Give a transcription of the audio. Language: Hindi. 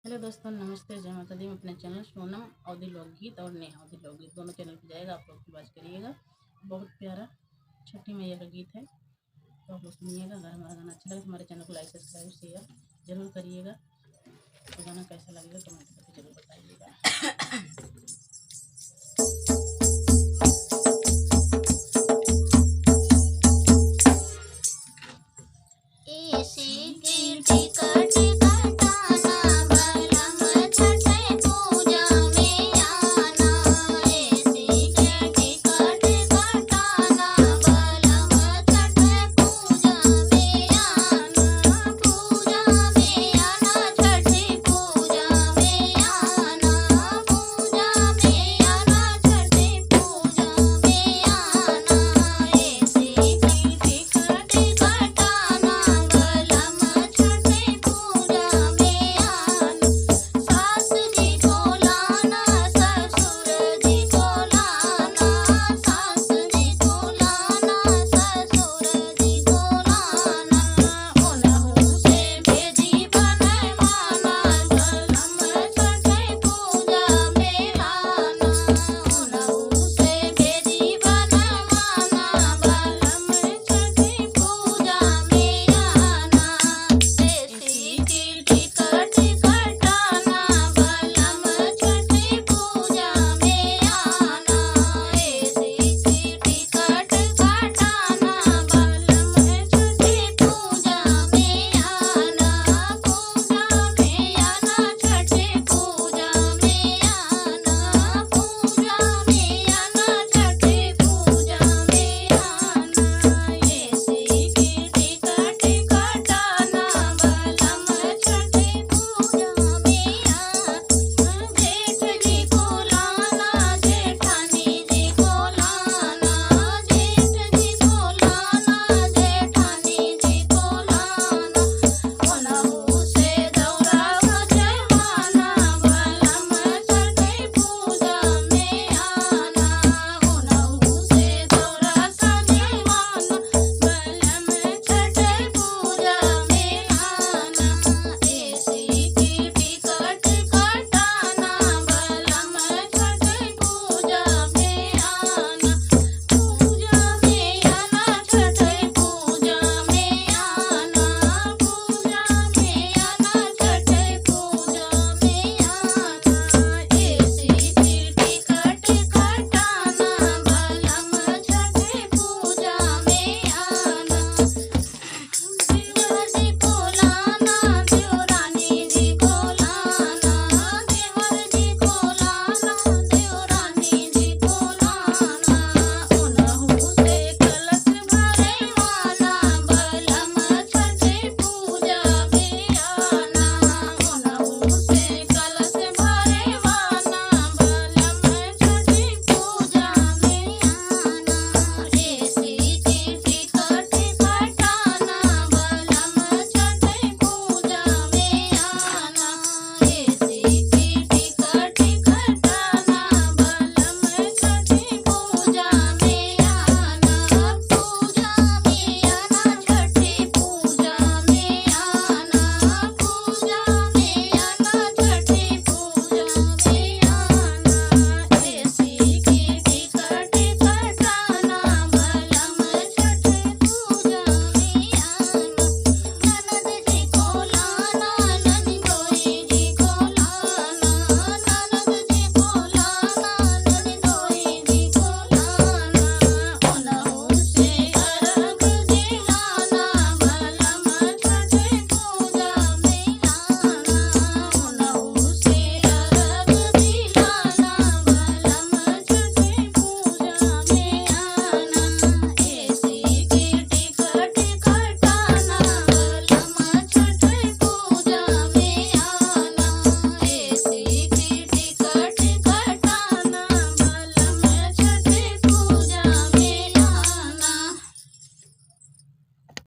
हेलो दोस्तों, नमस्ते, जय माता दी। मैं अपने चैनल सोनम अवधी लोकगीत और नेहा अवधी लोकगीत दोनों चैनल पे जाएगा, आप लोग की बात करिएगा। बहुत प्यारा छठी मैया का गीत है, तो आप लोग सुनिएगा। अगर हमारा गाना अच्छा लगे तो हमारे चैनल को लाइक, सब्सक्राइब, शेयर जरूर करिएगा। तो गाना कैसा लगेगा कमेंट करके जरूर बताइएगा।